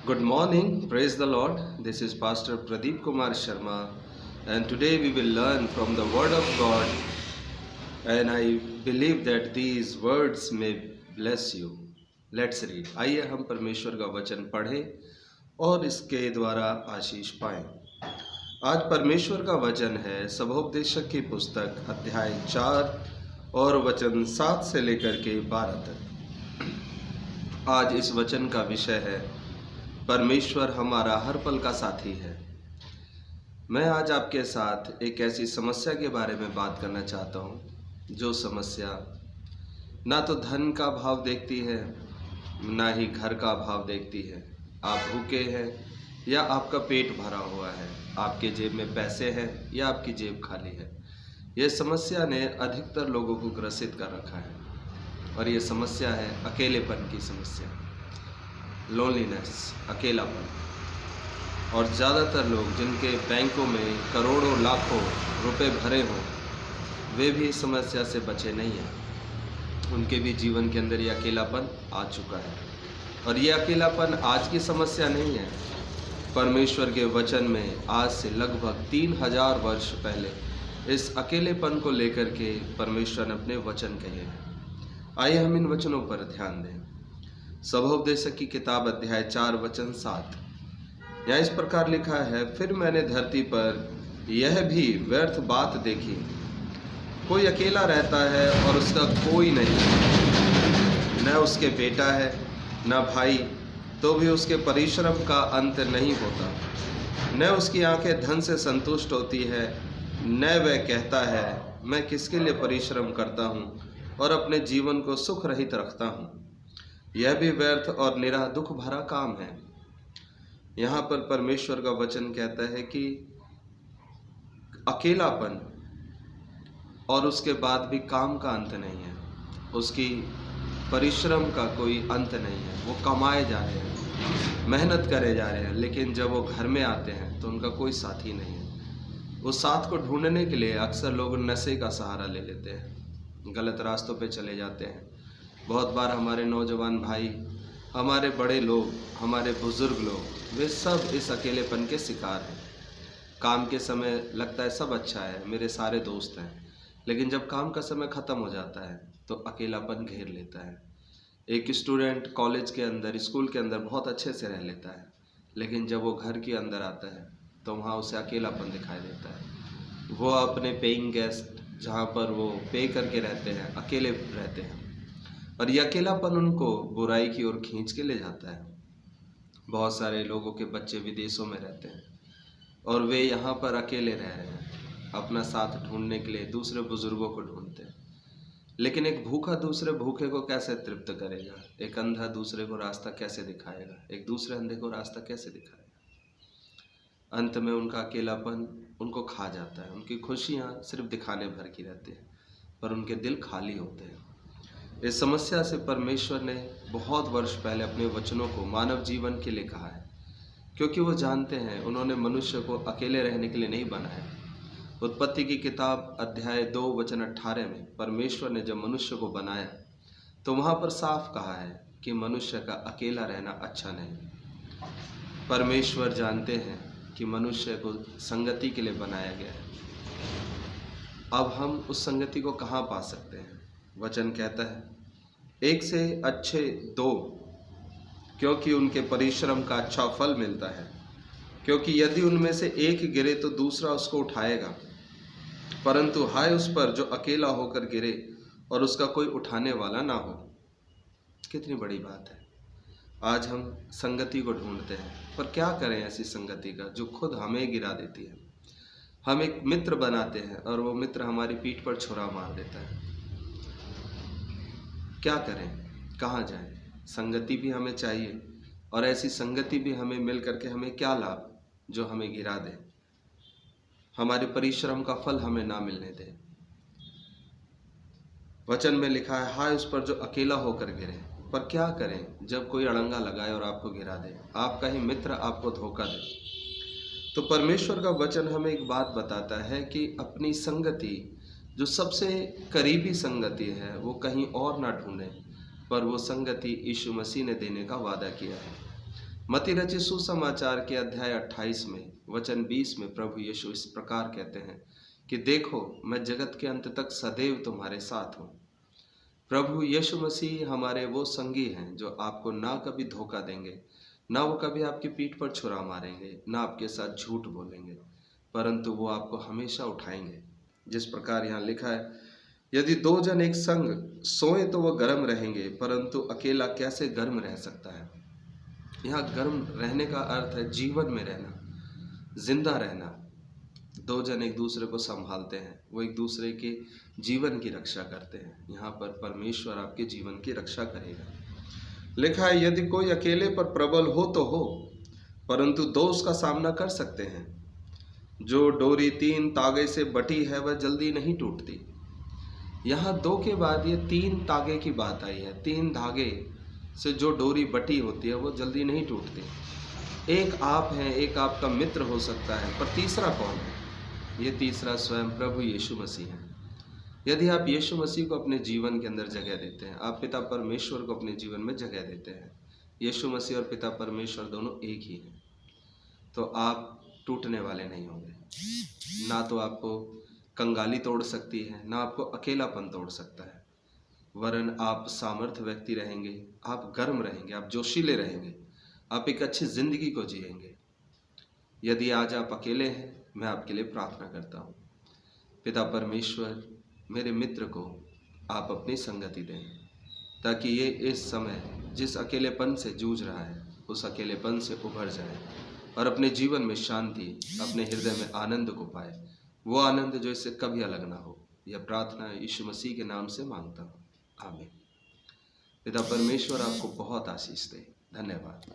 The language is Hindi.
Good morning, praise the Lord. This is Pastor Pradeep Kumar Sharma, and today we will learn from the Word of God. And I believe that these words may bless you. Let's read. आइए हम परमेश्वर का वचन पढ़ें और इसके द्वारा आशीष पाएं। आज परमेश्वर का वचन है सभोपदेशक की पुस्तक अध्याय 4 और वचन 7 से लेकर के 12 तक। आज इस वचन का विषय है परमेश्वर हमारा हर पल का साथी है। मैं आज आपके साथ एक ऐसी समस्या के बारे में बात करना चाहता हूँ जो समस्या ना तो धन का भाव देखती है, ना ही घर का भाव देखती है। आप भूखे हैं या आपका पेट भरा हुआ है, आपके जेब में पैसे हैं या आपकी जेब खाली है। ये समस्या ने अधिकतर लोगों को ग्रसित कर रखा है और ये समस्या है अकेलेपन की समस्या, लोनलीनेस, अकेलापन। और ज़्यादातर लोग जिनके बैंकों में करोड़ों लाखों रुपए भरे हों, वे भी इस समस्या से बचे नहीं हैं। उनके भी जीवन के अंदर ये अकेलापन आ चुका है और ये अकेलापन आज की समस्या नहीं है। परमेश्वर के वचन में आज से लगभग 3000 वर्ष पहले इस अकेलेपन को लेकर के परमेश्वर ने अपने वचन कहे हैं। आइए हम इन वचनों पर ध्यान दें। सभोपदेशक की किताब अध्याय 4 वचन 7, यहाँ इस प्रकार लिखा है, फिर मैंने धरती पर यह भी व्यर्थ बात देखी, कोई अकेला रहता है और उसका कोई नहीं, न उसके बेटा है न भाई, तो भी उसके परिश्रम का अंत नहीं होता। न उसकी आंखें धन से संतुष्ट होती है, न वह कहता है मैं किसके लिए परिश्रम करता हूँ और अपने जीवन को सुख रहित रखता हूँ। यह भी व्यर्थ और निरा दुख भरा काम है। यहाँ पर परमेश्वर का वचन कहता है कि अकेलापन और उसके बाद भी काम का अंत नहीं है, उसकी परिश्रम का कोई अंत नहीं है। वो कमाए जा रहे हैं, मेहनत करे जा रहे हैं, लेकिन जब वो घर में आते हैं तो उनका कोई साथी नहीं है। उस साथ को ढूंढने के लिए अक्सर लोग नशे का सहारा ले लेते हैं, गलत रास्तों पे चले जाते हैं। बहुत बार हमारे नौजवान भाई, हमारे बड़े लोग, हमारे बुज़ुर्ग लोग, वे सब इस अकेलेपन के शिकार हैं। काम के समय लगता है सब अच्छा है, मेरे सारे दोस्त हैं, लेकिन जब काम का समय ख़त्म हो जाता है तो अकेलापन घेर लेता है। एक स्टूडेंट कॉलेज के अंदर, स्कूल के अंदर बहुत अच्छे से रह लेता है, लेकिन जब वो घर के अंदर आता है तो वहाँ उसे अकेलापन दिखाई देता है। वो अपने पेइंग गेस्ट, जहाँ पर वो पे करके रहते हैं, अकेले रहते हैं और ये अकेलापन उनको बुराई की ओर खींच के ले जाता है। बहुत सारे लोगों के बच्चे विदेशों में रहते हैं और वे यहाँ पर अकेले रह रहे हैं, अपना साथ ढूंढने के लिए दूसरे बुजुर्गों को ढूंढते हैं। लेकिन एक भूखा दूसरे भूखे को कैसे तृप्त करेगा? एक अंधा दूसरे को रास्ता कैसे दिखाएगा? एक दूसरे अंधे को रास्ता कैसे दिखाएगा? अंत में उनका अकेलापन उनको खा जाता है। उनकी खुशियाँ सिर्फ दिखाने भर की रहती हैं, पर उनके दिल खाली होते हैं। इस समस्या से परमेश्वर ने बहुत वर्ष पहले अपने वचनों को मानव जीवन के लिए कहा है, क्योंकि वो जानते हैं उन्होंने मनुष्य को अकेले रहने के लिए नहीं बनाया। उत्पत्ति की किताब अध्याय 2 वचन 18 में परमेश्वर ने जब मनुष्य को बनाया तो वहाँ पर साफ कहा है कि मनुष्य का अकेला रहना अच्छा नहीं। परमेश्वर जानते हैं कि मनुष्य को संगति के लिए बनाया गया है। अब हम उस संगति को कहाँ पा सकते हैं? वचन कहता है, एक से अच्छे 2, क्योंकि उनके परिश्रम का अच्छा फल मिलता है। क्योंकि यदि उनमें से एक गिरे तो दूसरा उसको उठाएगा, परंतु हाय उस पर जो अकेला होकर गिरे और उसका कोई उठाने वाला ना हो। कितनी बड़ी बात है। आज हम संगति को ढूंढते हैं, पर क्या करें ऐसी संगति का जो खुद हमें गिरा देती है। हम एक मित्र बनाते हैं और वो मित्र हमारी पीठ पर छुरा मार देता है। क्या करें, कहाँ जाएं? संगति भी हमें चाहिए और ऐसी संगति भी हमें मिल करके हमें क्या लाभ जो हमें गिरा दे, हमारे परिश्रम का फल हमें ना मिलने दे। वचन में लिखा है, हाय उस पर जो अकेला होकर गिरे। पर क्या करें जब कोई अड़ंगा लगाए और आपको गिरा दे, आपका ही मित्र आपको धोखा दे। तो परमेश्वर का वचन हमें एक बात बताता है कि अपनी संगति, जो सबसे करीबी संगति है, वो कहीं और ना ढूंढें, पर वो संगति यीशु मसीह ने देने का वादा किया है। मत्ती रचित सुसमाचार के अध्याय 28 में वचन 20 में प्रभु यीशु इस प्रकार कहते हैं कि देखो, मैं जगत के अंत तक सदैव तुम्हारे साथ हूँ। प्रभु यीशु मसीह हमारे वो संगी हैं जो आपको ना कभी धोखा देंगे, ना वो कभी आपकी पीठ पर छुरा मारेंगे, ना आपके साथ झूठ बोलेंगे, परंतु वो आपको हमेशा उठाएंगे। जिस प्रकार यहाँ लिखा है, यदि दो जन एक संग सोए तो वो गर्म रहेंगे, परंतु अकेला कैसे गर्म रह सकता है। यहाँ गर्म रहने का अर्थ है जीवन में रहना, जिंदा रहना। दो जन एक दूसरे को संभालते हैं, वो एक दूसरे के जीवन की रक्षा करते हैं। यहाँ पर परमेश्वर आपके जीवन की रक्षा करेगा। लिखा है, यदि कोई अकेले पर प्रबल हो तो हो, परंतु दो उसका सामना कर सकते हैं। जो डोरी 3 तागे से बटी है वह जल्दी नहीं टूटती। यहाँ 2 के बाद ये 3 तागे की बात आई है। 3 धागे से जो डोरी बटी होती है वो जल्दी नहीं टूटती। एक आप हैं, एक आपका मित्र हो सकता है, पर तीसरा कौन है? ये तीसरा स्वयं प्रभु यीशु मसीह है। यदि आप यीशु मसीह को अपने जीवन के अंदर जगह देते हैं, आप पिता परमेश्वर को अपने जीवन में जगह देते हैं, यीशु मसीह और पिता परमेश्वर दोनों एक ही हैं, तो आप टूटने वाले नहीं होंगे। ना तो आपको कंगाली तोड़ सकती है, ना आपको अकेलापन तोड़ सकता है, वरन आप सामर्थ्य व्यक्ति रहेंगे, आप गर्म रहेंगे, आप जोशीले रहेंगे, आप एक अच्छी जिंदगी को जिएंगे। यदि आज आप अकेले हैं, मैं आपके लिए प्रार्थना करता हूँ। पिता परमेश्वर, मेरे मित्र को आप अपनी संगति दें, ताकि ये इस समय जिस अकेलेपन से जूझ रहा है उस अकेलेपन से उभर जाए और अपने जीवन में शांति, अपने हृदय में आनंद को पाए, वो आनंद जो इससे कभी अलग ना हो। यह प्रार्थना यीशु मसीह के नाम से मांगता हूँ, आमीन। पिता परमेश्वर आपको बहुत आशीष दे। धन्यवाद।